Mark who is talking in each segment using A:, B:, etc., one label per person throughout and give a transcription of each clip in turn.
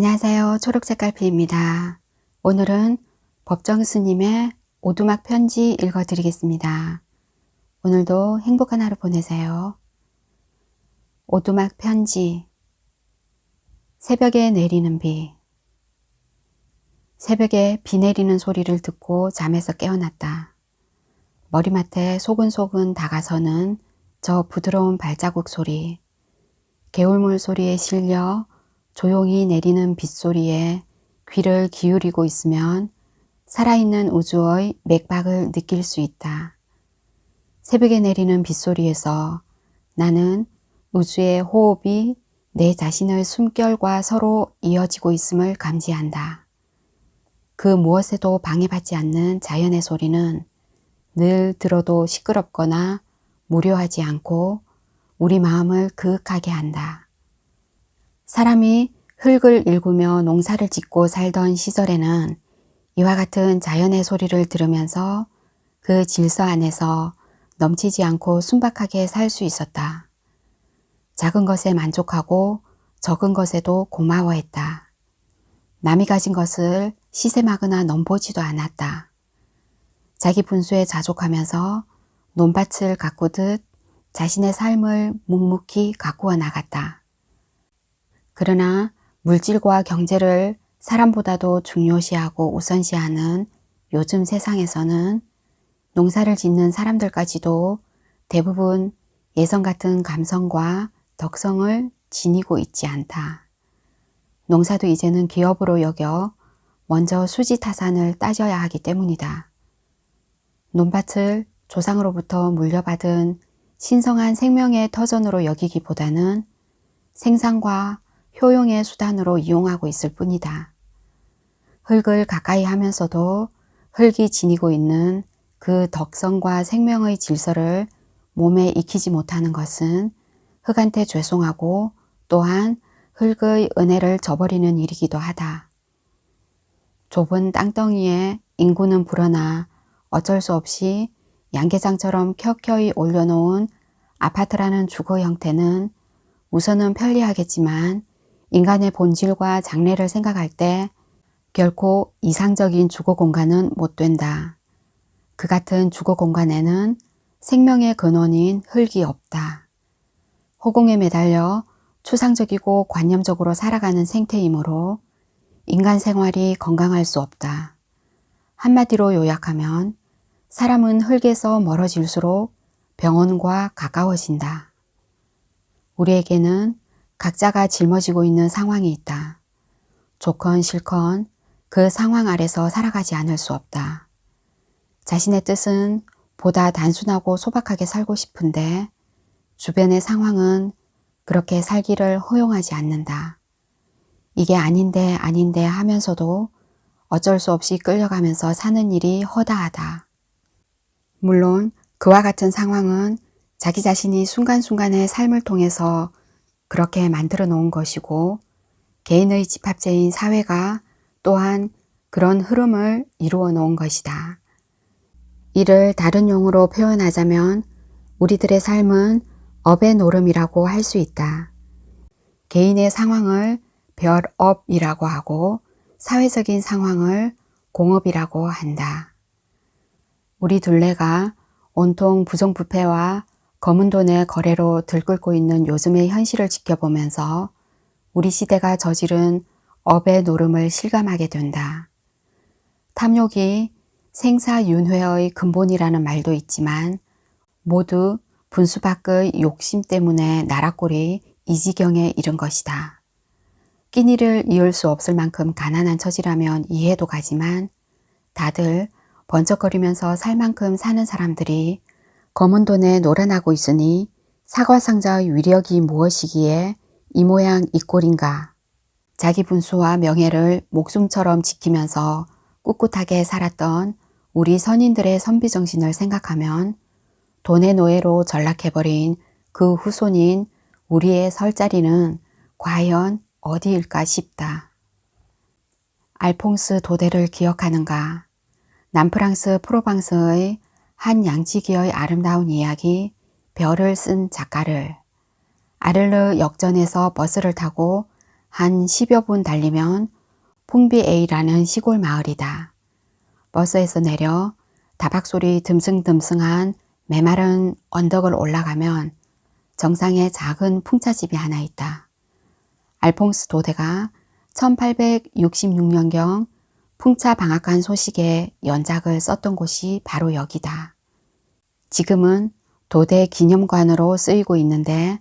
A: 안녕하세요. 초록색깔피입니다. 오늘은 법정 스님의 오두막 편지 읽어드리겠습니다. 오늘도 행복한 하루 보내세요. 오두막 편지. 새벽에 내리는 비. 새벽에 비 내리는 소리를 듣고 잠에서 깨어났다. 머리맡에 소근소근 다가서는 저 부드러운 발자국 소리, 개울물 소리에 실려 조용히 내리는 빗소리에 귀를 기울이고 있으면 살아있는 우주의 맥박을 느낄 수 있다. 새벽에 내리는 빗소리에서 나는 우주의 호흡이 내 자신의 숨결과 서로 이어지고 있음을 감지한다. 그 무엇에도 방해받지 않는 자연의 소리는 늘 들어도 시끄럽거나 무료하지 않고 우리 마음을 그윽하게 한다. 사람이 흙을 일구며 농사를 짓고 살던 시절에는 이와 같은 자연의 소리를 들으면서 그 질서 안에서 넘치지 않고 순박하게 살 수 있었다. 작은 것에 만족하고 적은 것에도 고마워했다. 남이 가진 것을 시샘하거나 넘보지도 않았다. 자기 분수에 자족하면서 논밭을 가꾸듯 자신의 삶을 묵묵히 가꾸어 나갔다. 그러나 물질과 경제를 사람보다도 중요시하고 우선시하는 요즘 세상에서는 농사를 짓는 사람들까지도 대부분 예성 같은 감성과 덕성을 지니고 있지 않다. 농사도 이제는 기업으로 여겨 먼저 수지타산을 따져야 하기 때문이다. 논밭을 조상으로부터 물려받은 신성한 생명의 터전으로 여기기보다는 생산과 효용의 수단으로 이용하고 있을 뿐이다. 흙을 가까이 하면서도 흙이 지니고 있는 그 덕성과 생명의 질서를 몸에 익히지 못하는 것은 흙한테 죄송하고 또한 흙의 은혜를 저버리는 일이기도 하다. 좁은 땅덩이에 인구는 불어나 어쩔 수 없이 양계장처럼 켜켜이 올려놓은 아파트라는 주거 형태는 우선은 편리하겠지만 인간의 본질과 장래를 생각할 때 결코 이상적인 주거 공간은 못 된다. 그 같은 주거 공간에는 생명의 근원인 흙이 없다. 허공에 매달려 추상적이고 관념적으로 살아가는 생태이므로 인간 생활이 건강할 수 없다. 한마디로 요약하면 사람은 흙에서 멀어질수록 병원과 가까워진다. 우리에게는 각자가 짊어지고 있는 상황이 있다. 좋건 싫건 그 상황 아래서 살아가지 않을 수 없다. 자신의 뜻은 보다 단순하고 소박하게 살고 싶은데 주변의 상황은 그렇게 살기를 허용하지 않는다. 이게 아닌데 하면서도 어쩔 수 없이 끌려가면서 사는 일이 허다하다. 물론 그와 같은 상황은 자기 자신이 순간순간의 삶을 통해서 그렇게 만들어 놓은 것이고 개인의 집합체인 사회가 또한 그런 흐름을 이루어 놓은 것이다. 이를 다른 용어로 표현하자면 우리들의 삶은 업의 노름이라고 할 수 있다. 개인의 상황을 별업이라고 하고 사회적인 상황을 공업이라고 한다. 우리 둘레가 온통 부정부패와 검은 돈의 거래로 들끓고 있는 요즘의 현실을 지켜보면서 우리 시대가 저지른 업의 노름을 실감하게 된다. 탐욕이 생사윤회의 근본이라는 말도 있지만 모두 분수 밖의 욕심 때문에 나라꼴이 이 지경에 이른 것이다. 끼니를 이을 수 없을 만큼 가난한 처지라면 이해도 가지만 다들 번쩍거리면서 살 만큼 사는 사람들이 검은 돈에 놀아나고 있으니 사과상자의 위력이 무엇이기에 이 모양 이 꼴인가. 자기 분수와 명예를 목숨처럼 지키면서 꿋꿋하게 살았던 우리 선인들의 선비정신을 생각하면 돈의 노예로 전락해버린 그 후손인 우리의 설 자리는 과연 어디일까 싶다. 알퐁스 도데를 기억하는가? 남프랑스 프로방스의 한 양치기의 아름다운 이야기 별을 쓴 작가를 아를르 역전에서 버스를 타고 한 10여 분 달리면 풍비에이라는 시골 마을이다. 버스에서 내려 다박소리 듬승듬승한 메마른 언덕을 올라가면 정상에 작은 풍차집이 하나 있다. 알퐁스 도데가 1866년경 풍차 방앗간 소식에 연작을 썼던 곳이 바로 여기다. 지금은 도대 기념관으로 쓰이고 있는데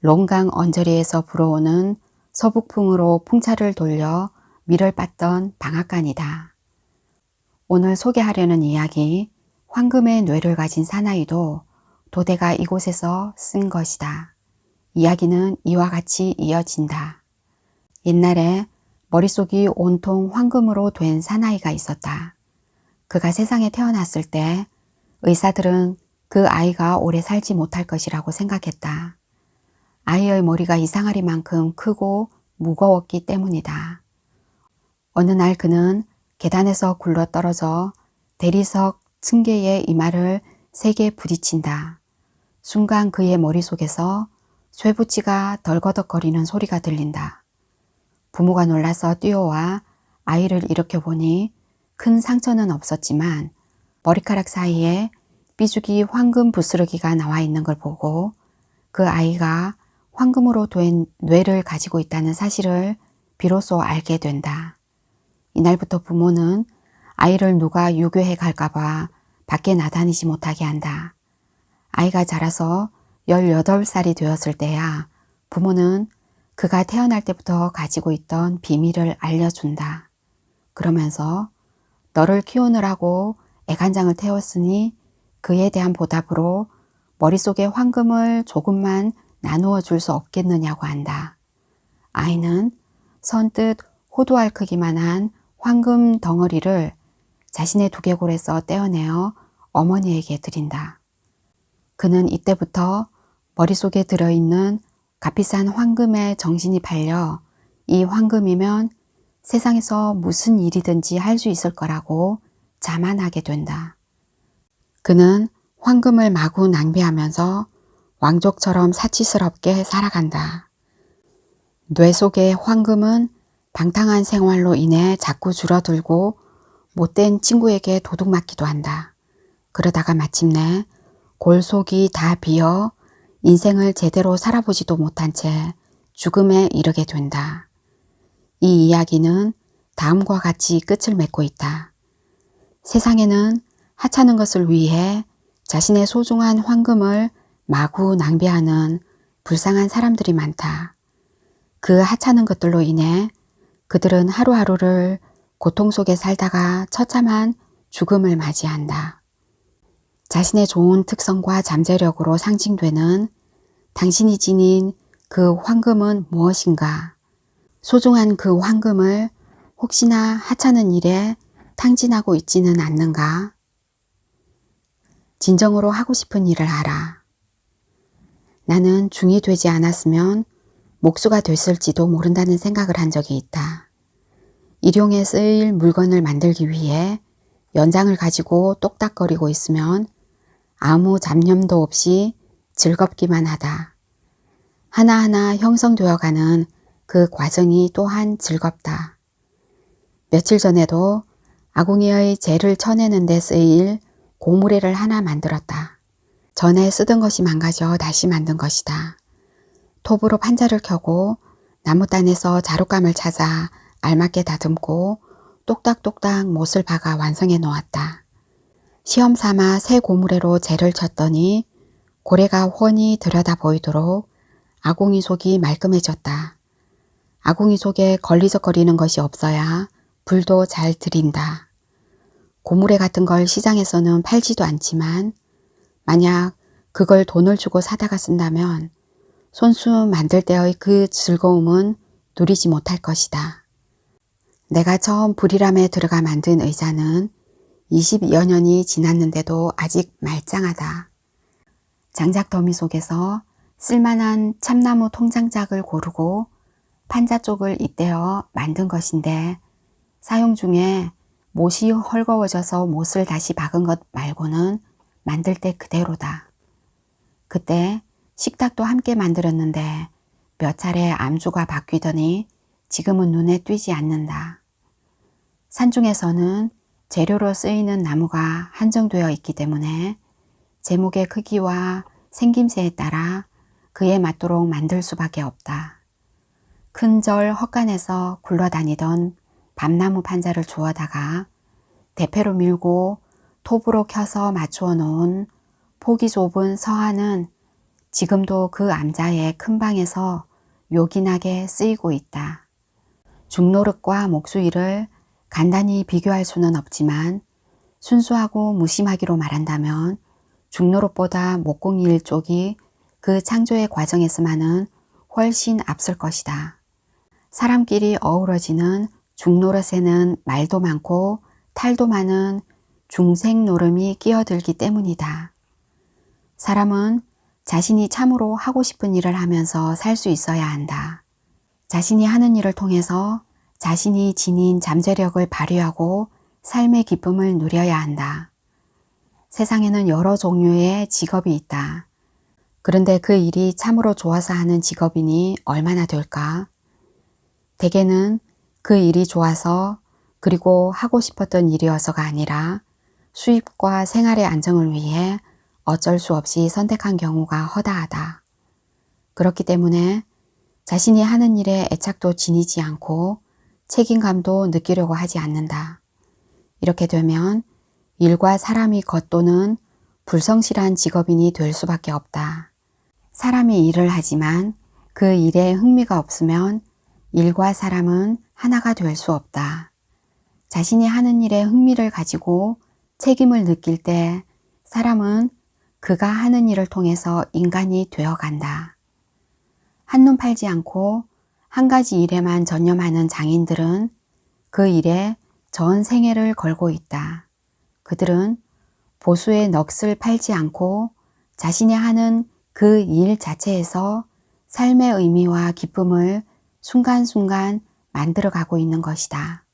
A: 롱강 언저리에서 불어오는 서북풍으로 풍차를 돌려 밀을 빻던 방앗간이다. 오늘 소개하려는 이야기 황금의 뇌를 가진 사나이도 도대가 이곳에서 쓴 것이다. 이야기는 이와 같이 이어진다. 옛날에 머릿속이 온통 황금으로 된 사나이가 있었다. 그가 세상에 태어났을 때 의사들은 그 아이가 오래 살지 못할 것이라고 생각했다. 아이의 머리가 이상하리만큼 크고 무거웠기 때문이다. 어느 날 그는 계단에서 굴러 떨어져 대리석 층계의 이마를 세게 부딪힌다. 순간 그의 머릿속에서 쇠붙이가 덜거덕거리는 소리가 들린다. 부모가 놀라서 뛰어와 아이를 일으켜보니 큰 상처는 없었지만 머리카락 사이에 삐죽이 황금 부스러기가 나와 있는 걸 보고 그 아이가 황금으로 된 뇌를 가지고 있다는 사실을 비로소 알게 된다. 이날부터 부모는 아이를 누가 유교해 갈까봐 밖에 나다니지 못하게 한다. 아이가 자라서 18살이 되었을 때야 부모는 그가 태어날 때부터 가지고 있던 비밀을 알려준다. 그러면서 너를 키우느라고 애간장을 태웠으니 그에 대한 보답으로 머릿속에 황금을 조금만 나누어 줄 수 없겠느냐고 한다. 아이는 선뜻 호두알 크기만한 황금 덩어리를 자신의 두개골에서 떼어내어 어머니에게 드린다. 그는 이때부터 머릿속에 들어있는 값비싼 황금에 정신이 팔려 이 황금이면 세상에서 무슨 일이든지 할 수 있을 거라고 자만하게 된다. 그는 황금을 마구 낭비하면서 왕족처럼 사치스럽게 살아간다. 뇌 속의 황금은 방탕한 생활로 인해 자꾸 줄어들고 못된 친구에게 도둑맞기도 한다. 그러다가 마침내 골속이 다 비어 인생을 제대로 살아보지도 못한 채 죽음에 이르게 된다. 이 이야기는 다음과 같이 끝을 맺고 있다. 세상에는 하찮은 것을 위해 자신의 소중한 황금을 마구 낭비하는 불쌍한 사람들이 많다. 그 하찮은 것들로 인해 그들은 하루하루를 고통 속에 살다가 처참한 죽음을 맞이한다. 자신의 좋은 특성과 잠재력으로 상징되는 당신이 지닌 그 황금은 무엇인가? 소중한 그 황금을 혹시나 하찮은 일에 탕진하고 있지는 않는가? 진정으로 하고 싶은 일을 하라. 나는 중이 되지 않았으면 목수가 됐을지도 모른다는 생각을 한 적이 있다. 일용에 쓰일 물건을 만들기 위해 연장을 가지고 똑딱거리고 있으면 아무 잡념도 없이 즐겁기만 하다. 하나하나 형성되어가는 그 과정이 또한 즐겁다. 며칠 전에도 아궁이의 재를 쳐내는 데 쓰일 고무래를 하나 만들었다. 전에 쓰던 것이 망가져 다시 만든 것이다. 톱으로 판자를 켜고 나무단에서 자룻감을 찾아 알맞게 다듬고 똑딱똑딱 못을 박아 완성해 놓았다. 시험 삼아 새 고무래로 재를 쳤더니 고래가 훤히 들여다 보이도록 아궁이 속이 말끔해졌다. 아궁이 속에 걸리적거리는 것이 없어야 불도 잘 들인다. 고무래 같은 걸 시장에서는 팔지도 않지만 만약 그걸 돈을 주고 사다가 쓴다면 손수 만들 때의 그 즐거움은 누리지 못할 것이다. 내가 처음 불이람에 들어가 만든 의자는 20여 년이 지났는데도 아직 말짱하다. 장작 더미 속에서 쓸만한 참나무 통장작을 고르고 판자 쪽을 잇대어 만든 것인데 사용 중에 못이 헐거워져서 못을 다시 박은 것 말고는 만들 때 그대로다. 그때 식탁도 함께 만들었는데 몇 차례 암주가 바뀌더니 지금은 눈에 띄지 않는다. 산중에서는 재료로 쓰이는 나무가 한정되어 있기 때문에 제목의 크기와 생김새에 따라 그에 맞도록 만들 수밖에 없다. 큰 절 헛간에서 굴러다니던 밤나무 판자를 주워다가 대패로 밀고 톱으로 켜서 맞추어 놓은 폭이 좁은 서한은 지금도 그 암자의 큰 방에서 요긴하게 쓰이고 있다. 중노릇과 목수일을 간단히 비교할 수는 없지만 순수하고 무심하기로 말한다면 중노릇보다 목공일 쪽이 그 창조의 과정에서만은 훨씬 앞설 것이다. 사람끼리 어우러지는 중노릇에는 말도 많고 탈도 많은 중생노름이 끼어들기 때문이다. 사람은 자신이 참으로 하고 싶은 일을 하면서 살 수 있어야 한다. 자신이 하는 일을 통해서 자신이 지닌 잠재력을 발휘하고 삶의 기쁨을 누려야 한다. 세상에는 여러 종류의 직업이 있다. 그런데 그 일이 참으로 좋아서 하는 직업이니 얼마나 될까? 대개는 그 일이 좋아서 그리고 하고 싶었던 일이어서가 아니라 수입과 생활의 안정을 위해 어쩔 수 없이 선택한 경우가 허다하다. 그렇기 때문에 자신이 하는 일에 애착도 지니지 않고 책임감도 느끼려고 하지 않는다. 이렇게 되면 일과 사람이 겉도는 불성실한 직업인이 될 수밖에 없다. 사람이 일을 하지만 그 일에 흥미가 없으면 일과 사람은 하나가 될 수 없다. 자신이 하는 일에 흥미를 가지고 책임을 느낄 때 사람은 그가 하는 일을 통해서 인간이 되어간다. 한눈 팔지 않고 한 가지 일에만 전념하는 장인들은 그 일에 전 생애를 걸고 있다. 그들은 보수의 넋을 팔지 않고 자신이 하는 그 일 자체에서 삶의 의미와 기쁨을 순간순간 만들어가고 있는 것이다.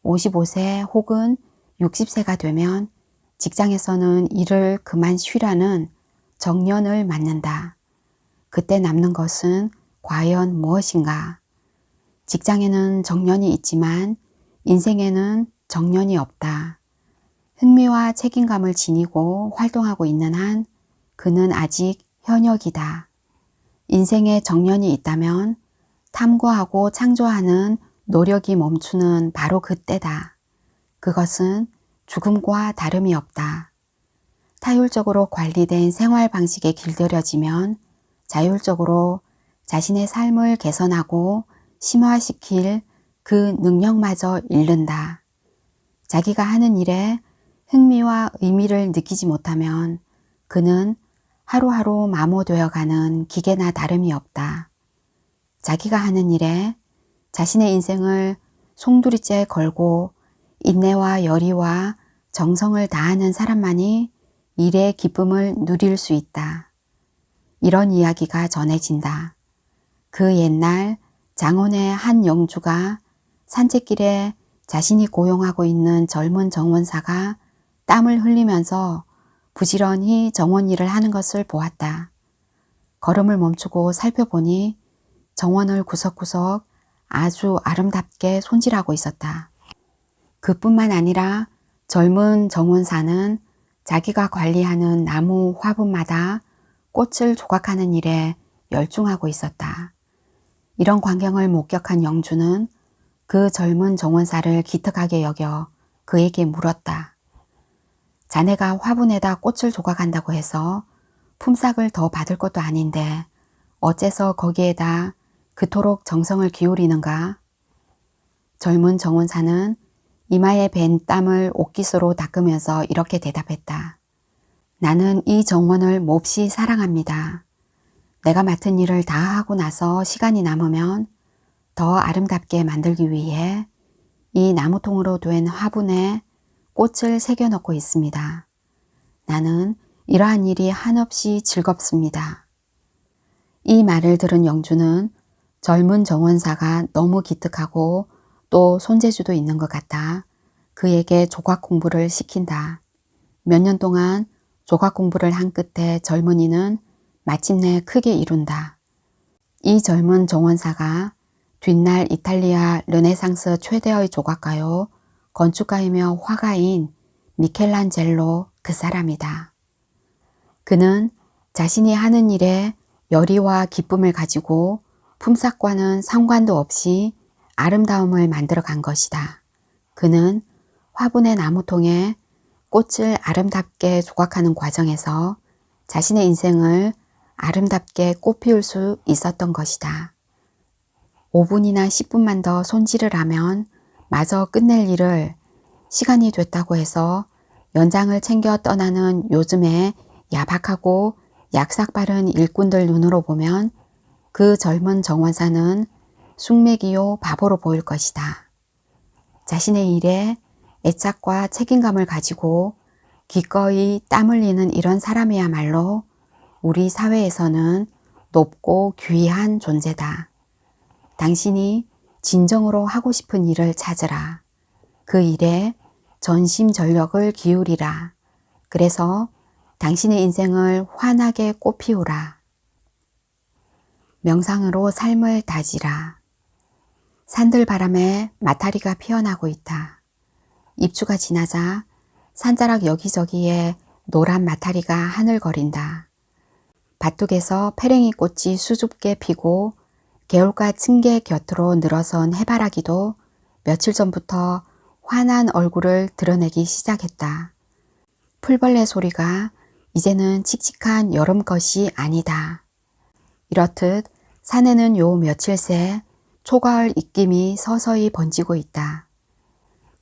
A: 55세 혹은 60세가 되면 직장에서는 일을 그만 쉬라는 정년을 맞는다. 그때 남는 것은 과연 무엇인가? 직장에는 정년이 있지만 인생에는 정년이 없다. 흥미와 책임감을 지니고 활동하고 있는 한 그는 아직 현역이다. 인생에 정년이 있다면 탐구하고 창조하는 노력이 멈추는 바로 그때다. 그것은 죽음과 다름이 없다. 타율적으로 관리된 생활 방식에 길들여지면 자율적으로 자신의 삶을 개선하고 심화시킬 그 능력마저 잃는다. 자기가 하는 일에 흥미와 의미를 느끼지 못하면 그는 하루하루 마모되어가는 기계나 다름이 없다. 자기가 하는 일에 자신의 인생을 송두리째 걸고 인내와 열의와 정성을 다하는 사람만이 일의 기쁨을 누릴 수 있다. 이런 이야기가 전해진다. 그 옛날 장원의 한 영주가 산책길에 자신이 고용하고 있는 젊은 정원사가 땀을 흘리면서 부지런히 정원 일을 하는 것을 보았다. 걸음을 멈추고 살펴보니 정원을 구석구석 아주 아름답게 손질하고 있었다. 그뿐만 아니라 젊은 정원사는 자기가 관리하는 나무 화분마다 꽃을 조각하는 일에 열중하고 있었다. 이런 광경을 목격한 영주는 그 젊은 정원사를 기특하게 여겨 그에게 물었다. 자네가 화분에다 꽃을 조각한다고 해서 품삯을 더 받을 것도 아닌데 어째서 거기에다 그토록 정성을 기울이는가? 젊은 정원사는 이마에 밴 땀을 옷깃으로 닦으면서 이렇게 대답했다. 나는 이 정원을 몹시 사랑합니다. 내가 맡은 일을 다 하고 나서 시간이 남으면 더 아름답게 만들기 위해 이 나무통으로 된 화분에 꽃을 새겨 넣고 있습니다. 나는 이러한 일이 한없이 즐겁습니다. 이 말을 들은 영주는 젊은 정원사가 너무 기특하고 또 손재주도 있는 것 같아 그에게 조각 공부를 시킨다. 몇 년 동안 조각 공부를 한 끝에 젊은이는 마침내 크게 이룬다. 이 젊은 정원사가 뒷날 이탈리아 르네상스 최대의 조각가요, 건축가이며 화가인 미켈란젤로 그 사람이다. 그는 자신이 하는 일에 열의와 기쁨을 가지고 품삯과는 상관도 없이 아름다움을 만들어 간 것이다. 그는 화분의 나무통에 꽃을 아름답게 조각하는 과정에서 자신의 인생을 아름답게 꽃피울 수 있었던 것이다. 5분이나 10분만 더 손질을 하면 마저 끝낼 일을 시간이 됐다고 해서 연장을 챙겨 떠나는 요즘의 야박하고 약삭 빠른 일꾼들 눈으로 보면 그 젊은 정원사는 숙맥이요 바보로 보일 것이다. 자신의 일에 애착과 책임감을 가지고 기꺼이 땀 흘리는 이런 사람이야말로 우리 사회에서는 높고 귀한 존재다. 당신이 진정으로 하고 싶은 일을 찾으라. 그 일에 전심전력을 기울이라. 그래서 당신의 인생을 환하게 꽃피우라. 명상으로 삶을 다지라. 산들바람에 마타리가 피어나고 있다. 입추가 지나자 산자락 여기저기에 노란 마타리가 하늘거린다. 밭둑에서 페랭이 꽃이 수줍게 피고 개울가 층계 곁으로 늘어선 해바라기도 며칠 전부터 환한 얼굴을 드러내기 시작했다. 풀벌레 소리가 이제는 칙칙한 여름 것이 아니다. 이렇듯 산에는 요 며칠 새 초가을 입김이 서서히 번지고 있다.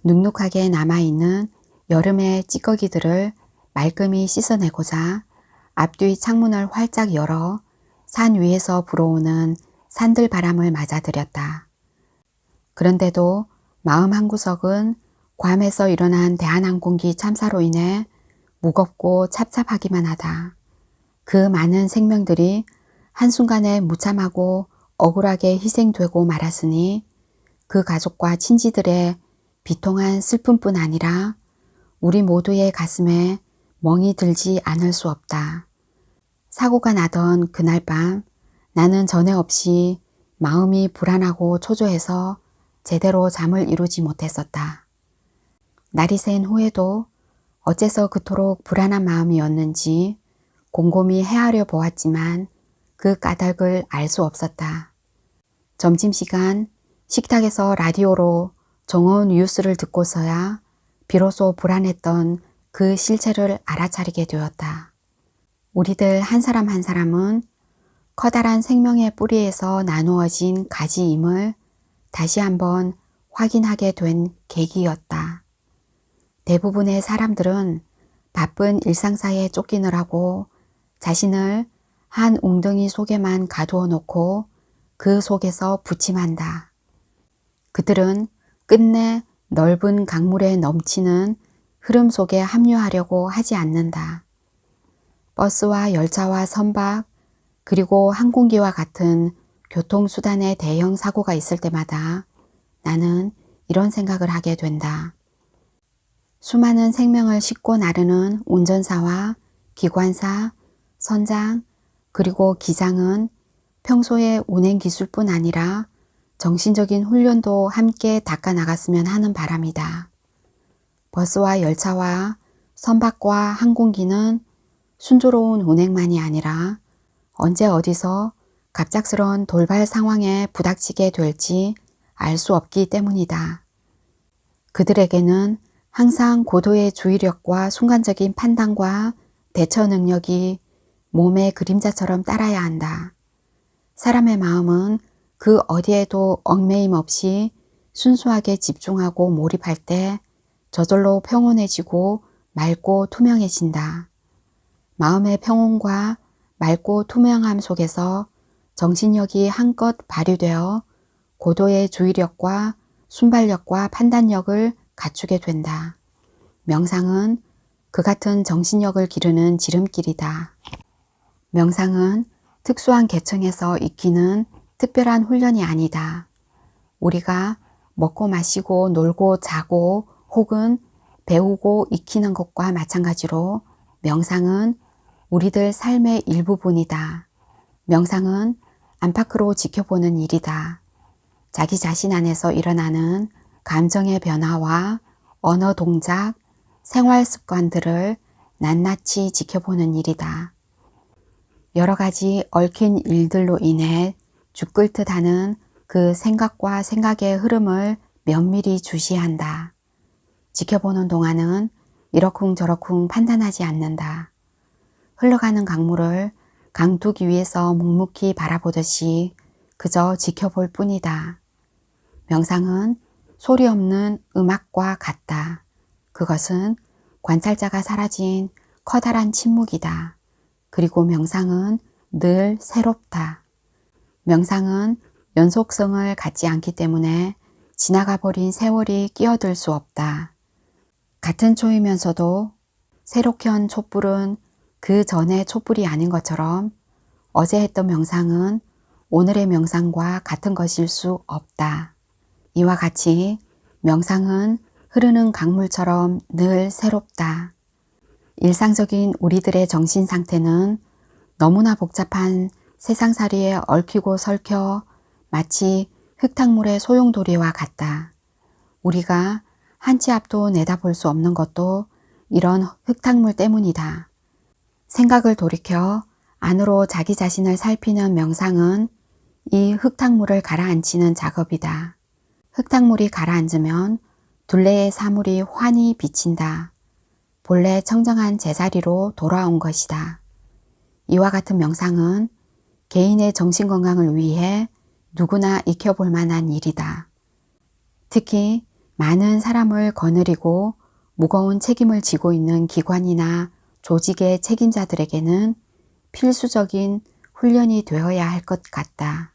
A: 눅눅하게 남아있는 여름의 찌꺼기들을 말끔히 씻어내고자 앞뒤 창문을 활짝 열어 산 위에서 불어오는 산들바람을 맞아들였다. 그런데도 마음 한구석은 괌에서 일어난 대한항공기 참사로 인해 무겁고 찹찹하기만 하다. 그 많은 생명들이 한순간에 무참하고 억울하게 희생되고 말았으니 그 가족과 친지들의 비통한 슬픔뿐 아니라 우리 모두의 가슴에 멍이 들지 않을 수 없다. 사고가 나던 그날 밤 나는 전에 없이 마음이 불안하고 초조해서 제대로 잠을 이루지 못했었다. 날이 샌 후에도 어째서 그토록 불안한 마음이었는지 곰곰이 헤아려 보았지만 그 까닭을 알 수 없었다. 점심시간 식탁에서 라디오로 정오은 뉴스를 듣고서야 비로소 불안했던 그 실체를 알아차리게 되었다. 우리들 한 사람 한 사람은 커다란 생명의 뿌리에서 나누어진 가지임을 다시 한번 확인하게 된 계기였다. 대부분의 사람들은 바쁜 일상사에 쫓기느라고 자신을 한 웅덩이 속에만 가두어 놓고 그 속에서 부침한다. 그들은 끝내 넓은 강물에 넘치는 흐름 속에 합류하려고 하지 않는다. 버스와 열차와 선박 그리고 항공기와 같은 교통수단의 대형 사고가 있을 때마다 나는 이런 생각을 하게 된다. 수많은 생명을 싣고 나르는 운전사와 기관사, 선장, 그리고 기장은 평소의 운행 기술뿐 아니라 정신적인 훈련도 함께 닦아 나갔으면 하는 바람이다. 버스와 열차와 선박과 항공기는 순조로운 운행만이 아니라 언제 어디서 갑작스러운 돌발 상황에 부닥치게 될지 알 수 없기 때문이다. 그들에게는 항상 고도의 주의력과 순간적인 판단과 대처 능력이 몸의 그림자처럼 따라야 한다. 사람의 마음은 그 어디에도 얽매임 없이 순수하게 집중하고 몰입할 때 저절로 평온해지고 맑고 투명해진다. 마음의 평온과 맑고 투명함 속에서 정신력이 한껏 발휘되어 고도의 주의력과 순발력과 판단력을 갖추게 된다. 명상은 그 같은 정신력을 기르는 지름길이다. 명상은 특수한 계층에서 익히는 특별한 훈련이 아니다. 우리가 먹고 마시고 놀고 자고 혹은 배우고 익히는 것과 마찬가지로 명상은 우리들 삶의 일부분이다. 명상은 안팎으로 지켜보는 일이다. 자기 자신 안에서 일어나는 감정의 변화와 언어 동작, 생활 습관들을 낱낱이 지켜보는 일이다. 여러 가지 얽힌 일들로 인해 죽글듯 하는 그 생각과 생각의 흐름을 면밀히 주시한다. 지켜보는 동안은 이러쿵저러쿵 판단하지 않는다. 흘러가는 강물을 강둑 위에서 묵묵히 바라보듯이 그저 지켜볼 뿐이다. 명상은 소리 없는 음악과 같다. 그것은 관찰자가 사라진 커다란 침묵이다. 그리고 명상은 늘 새롭다. 명상은 연속성을 갖지 않기 때문에 지나가 버린 세월이 끼어들 수 없다. 같은 초이면서도 새로 켠 촛불은 그 전의 촛불이 아닌 것처럼 어제 했던 명상은 오늘의 명상과 같은 것일 수 없다. 이와 같이 명상은 흐르는 강물처럼 늘 새롭다. 일상적인 우리들의 정신 상태는 너무나 복잡한 세상살이에 얽히고 설켜 마치 흙탕물의 소용돌이와 같다. 우리가 한 치 앞도 내다볼 수 없는 것도 이런 흙탕물 때문이다. 생각을 돌이켜 안으로 자기 자신을 살피는 명상은 이 흙탕물을 가라앉히는 작업이다. 흙탕물이 가라앉으면 둘레의 사물이 환히 비친다. 본래 청정한 제자리로 돌아온 것이다. 이와 같은 명상은 개인의 정신건강을 위해 누구나 익혀볼 만한 일이다. 특히 많은 사람을 거느리고 무거운 책임을 지고 있는 기관이나 조직의 책임자들에게는 필수적인 훈련이 되어야 할 것 같다.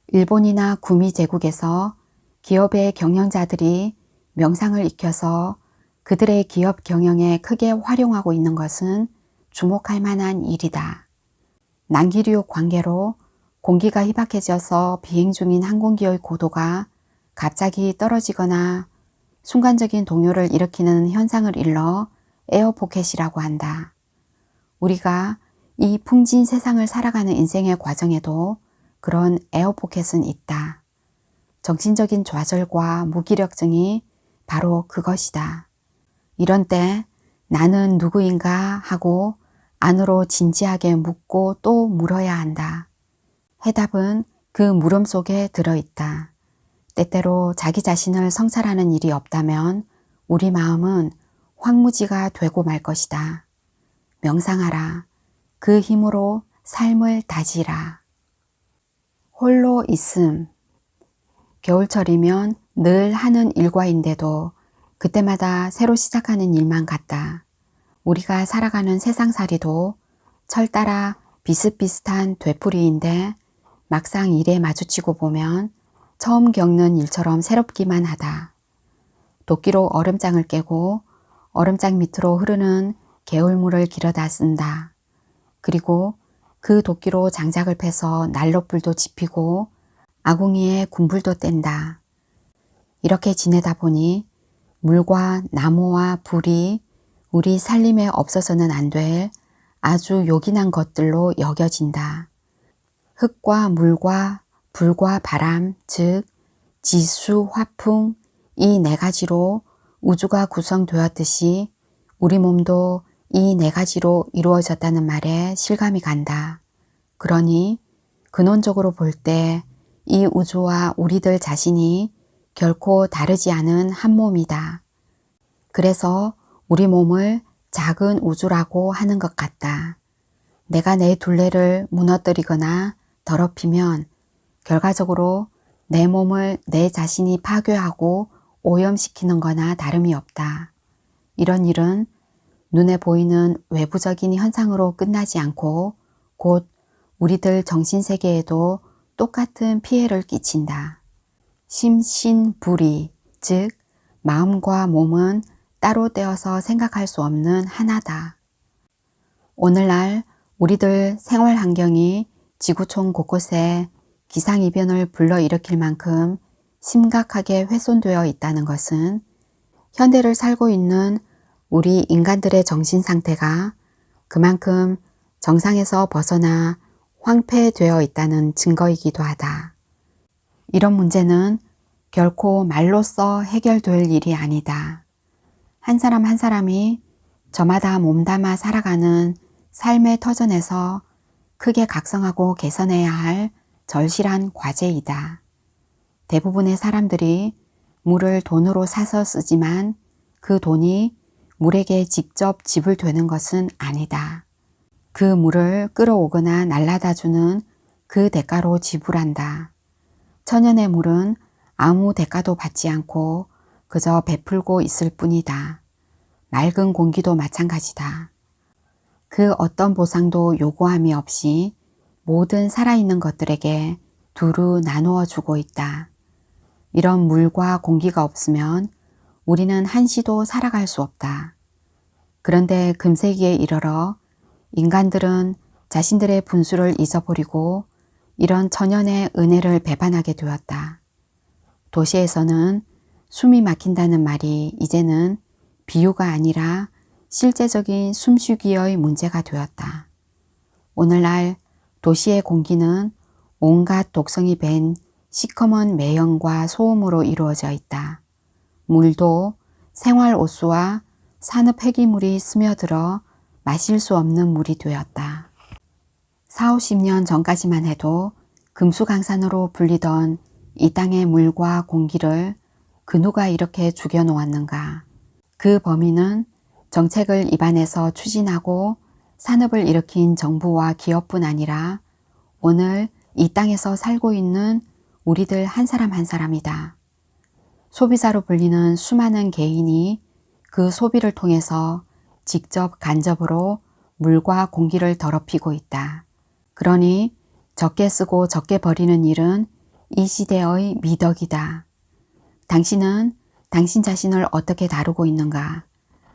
A: 일본이나 구미 제국에서 기업의 경영자들이 명상을 익혀서 그들의 기업 경영에 크게 활용하고 있는 것은 주목할 만한 일이다. 난기류 관계로 공기가 희박해져서 비행 중인 항공기의 고도가 갑자기 떨어지거나 순간적인 동요를 일으키는 현상을 일러 에어포켓이라고 한다. 우리가 이 풍진 세상을 살아가는 인생의 과정에도 그런 에어포켓은 있다. 정신적인 좌절과 무기력증이 바로 그것이다. 이런 때 나는 누구인가 하고 안으로 진지하게 묻고 또 물어야 한다. 해답은 그 물음 속에 들어있다. 때때로 자기 자신을 성찰하는 일이 없다면 우리 마음은 황무지가 되고 말 것이다. 명상하라. 그 힘으로 삶을 다지라. 홀로 있음. 겨울철이면 늘 하는 일과인데도 그때마다 새로 시작하는 일만 같다. 우리가 살아가는 세상살이도 철 따라 비슷비슷한 되풀이인데 막상 일에 마주치고 보면 처음 겪는 일처럼 새롭기만 하다. 도끼로 얼음장을 깨고 얼음장 밑으로 흐르는 개울물을 길어다 쓴다. 그리고 그 도끼로 장작을 패서 난로불도 지피고 아궁이에 군불도 뗀다. 이렇게 지내다 보니 물과 나무와 불이 우리 살림에 없어서는 안 될 아주 요긴한 것들로 여겨진다. 흙과 물과 불과 바람, 즉 지수, 화풍, 이 네 가지로 우주가 구성되었듯이 우리 몸도 이 네 가지로 이루어졌다는 말에 실감이 간다. 그러니 근원적으로 볼 때 이 우주와 우리들 자신이 결코 다르지 않은 한 몸이다. 그래서 우리 몸을 작은 우주라고 하는 것 같다. 내가 내 둘레를 무너뜨리거나 더럽히면 결과적으로 내 몸을 내 자신이 파괴하고 오염시키는 거나 다름이 없다. 이런 일은 눈에 보이는 외부적인 현상으로 끝나지 않고 곧 우리들 정신세계에도 똑같은 피해를 끼친다. 심신불이, 즉 마음과 몸은 따로 떼어서 생각할 수 없는 하나다. 오늘날 우리들 생활 환경이 지구촌 곳곳에 기상이변을 불러일으킬 만큼 심각하게 훼손되어 있다는 것은 현대를 살고 있는 우리 인간들의 정신 상태가 그만큼 정상에서 벗어나 황폐되어 있다는 증거이기도 하다. 이런 문제는 결코 말로써 해결될 일이 아니다. 한 사람 한 사람이 저마다 몸담아 살아가는 삶의 터전에서 크게 각성하고 개선해야 할 절실한 과제이다. 대부분의 사람들이 물을 돈으로 사서 쓰지만 그 돈이 물에게 직접 지불되는 것은 아니다. 그 물을 끌어오거나 날라다 주는 그 대가로 지불한다. 천연의 물은 아무 대가도 받지 않고 그저 베풀고 있을 뿐이다. 맑은 공기도 마찬가지다. 그 어떤 보상도 요구함이 없이 모든 살아있는 것들에게 두루 나누어 주고 있다. 이런 물과 공기가 없으면 우리는 한시도 살아갈 수 없다. 그런데 금세기에 이르러 인간들은 자신들의 분수를 잊어버리고 이런 천연의 은혜를 배반하게 되었다. 도시에서는 숨이 막힌다는 말이 이제는 비유가 아니라 실제적인 숨쉬기의 문제가 되었다. 오늘날 도시의 공기는 온갖 독성이 밴 시커먼 매연과 소음으로 이루어져 있다. 물도 생활오수와 산업 폐기물이 스며들어 마실 수 없는 물이 되었다. 40, 50년 전까지만 해도 금수강산으로 불리던 이 땅의 물과 공기를 그 누가 이렇게 죽여놓았는가. 그 범인은 정책을 입안해서 추진하고 산업을 일으킨 정부와 기업뿐 아니라 오늘 이 땅에서 살고 있는 우리들 한 사람 한 사람이다. 소비자로 불리는 수많은 개인이 그 소비를 통해서 직접 간접으로 물과 공기를 더럽히고 있다. 그러니 적게 쓰고 적게 버리는 일은 이 시대의 미덕이다. 당신은 당신 자신을 어떻게 다루고 있는가?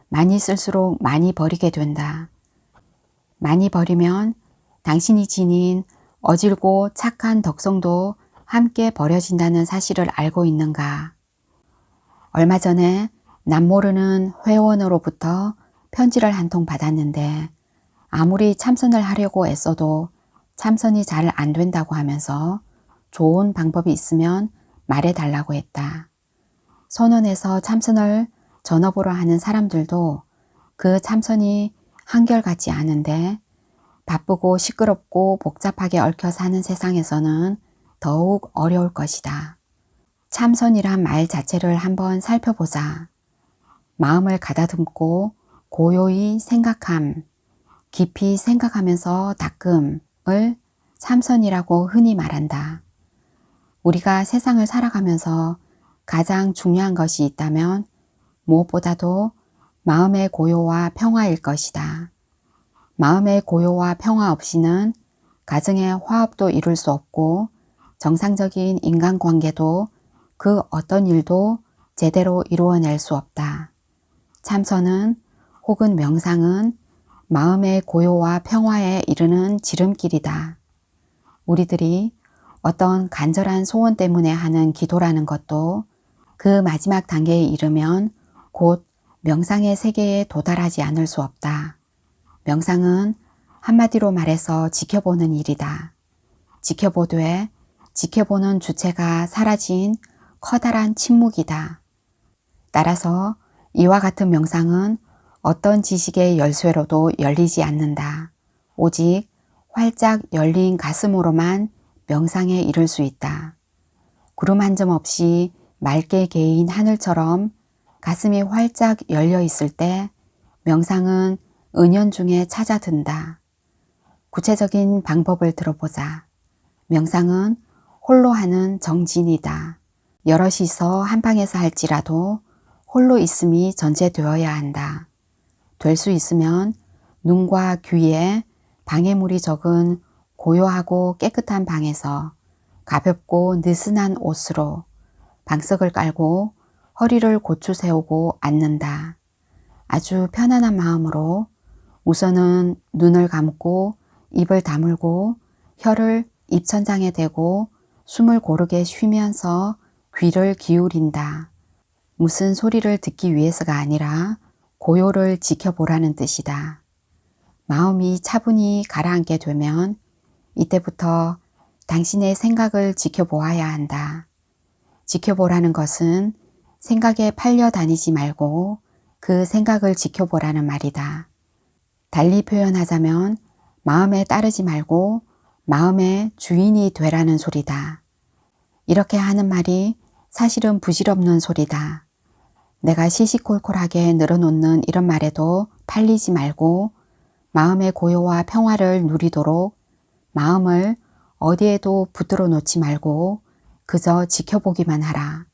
A: 많이 쓸수록 많이 버리게 된다. 많이 버리면 당신이 지닌 어질고 착한 덕성도 함께 버려진다는 사실을 알고 있는가? 얼마 전에 남모르는 회원으로부터 편지를 한 통 받았는데 아무리 참선을 하려고 애써도 참선이 잘 안 된다고 하면서 좋은 방법이 있으면 말해달라고 했다. 선원에서 참선을 전업으로 하는 사람들도 그 참선이 한결같지 않은데 바쁘고 시끄럽고 복잡하게 얽혀 사는 세상에서는 더욱 어려울 것이다. 참선이란 말 자체를 한번 살펴보자. 마음을 가다듬고 고요히 생각함, 깊이 생각하면서 닦음을 참선이라고 흔히 말한다. 우리가 세상을 살아가면서 가장 중요한 것이 있다면 무엇보다도 마음의 고요와 평화일 것이다. 마음의 고요와 평화 없이는 가정의 화합도 이룰 수 없고 정상적인 인간관계도 그 어떤 일도 제대로 이루어낼 수 없다. 참선은 혹은 명상은 마음의 고요와 평화에 이르는 지름길이다. 우리들이 어떤 간절한 소원 때문에 하는 기도라는 것도 그 마지막 단계에 이르면 곧 명상의 세계에 도달하지 않을 수 없다. 명상은 한마디로 말해서 지켜보는 일이다. 지켜보되 지켜보는 주체가 사라진 커다란 침묵이다. 따라서 이와 같은 명상은 어떤 지식의 열쇠로도 열리지 않는다. 오직 활짝 열린 가슴으로만 명상에 이를 수 있다. 구름 한 점 없이 맑게 개인 하늘처럼 가슴이 활짝 열려 있을 때 명상은 은연중에 찾아든다. 구체적인 방법을 들어보자. 명상은 홀로 하는 정진이다. 여럿이서 한 방에서 할지라도 홀로 있음이 전제되어야 한다. 될 수 있으면 눈과 귀에 방해물이 적은 고요하고 깨끗한 방에서 가볍고 느슨한 옷으로 방석을 깔고 허리를 고추 세우고 앉는다. 아주 편안한 마음으로 우선은 눈을 감고 입을 다물고 혀를 입천장에 대고 숨을 고르게 쉬면서 귀를 기울인다. 무슨 소리를 듣기 위해서가 아니라 고요를 지켜보라는 뜻이다. 마음이 차분히 가라앉게 되면 이때부터 당신의 생각을 지켜보아야 한다. 지켜보라는 것은 생각에 팔려 다니지 말고 그 생각을 지켜보라는 말이다. 달리 표현하자면 마음에 따르지 말고 마음의 주인이 되라는 소리다. 이렇게 하는 말이 사실은 부질없는 소리다. 내가 시시콜콜하게 늘어놓는 이런 말에도 팔리지 말고 마음의 고요와 평화를 누리도록 마음을 어디에도 붙들어 놓지 말고 그저 지켜보기만 하라.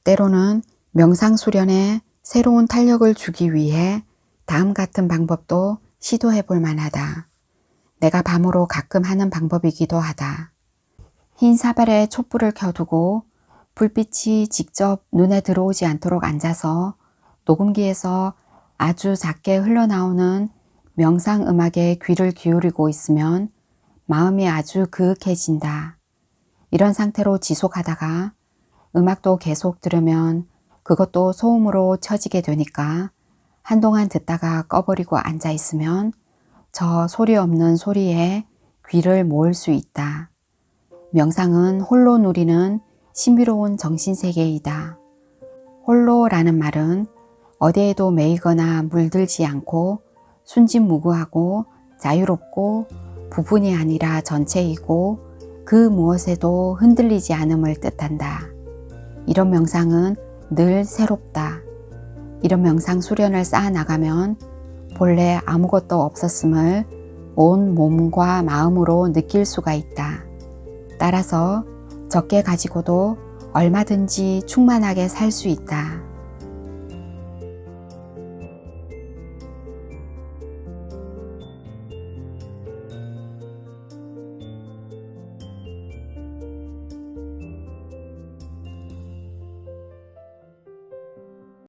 A: 때로는 명상 수련에 새로운 탄력을 주기 위해 다음 같은 방법도 시도해 볼 만하다. 내가 밤으로 가끔 하는 방법이기도 하다. 흰 사발에 촛불을 켜두고 불빛이 직접 눈에 들어오지 않도록 앉아서 녹음기에서 아주 작게 흘러나오는 명상 음악에 귀를 기울이고 있으면 마음이 아주 그윽해진다. 이런 상태로 지속하다가 음악도 계속 들으면 그것도 소음으로 쳐지게 되니까 한동안 듣다가 꺼버리고 앉아 있으면 저 소리 없는 소리에 귀를 모을 수 있다. 명상은 홀로 누리는 신비로운 정신세계이다. 홀로라는 말은 어디에도 매이거나 물들지 않고 순진무구하고 자유롭고 부분이 아니라 전체이고 그 무엇에도 흔들리지 않음을 뜻한다. 이런 명상은 늘 새롭다. 이런 명상 수련을 쌓아나가면 본래 아무것도 없었음을 온 몸과 마음으로 느낄 수가 있다. 따라서 적게 가지고도 얼마든지 충만하게 살 수 있다.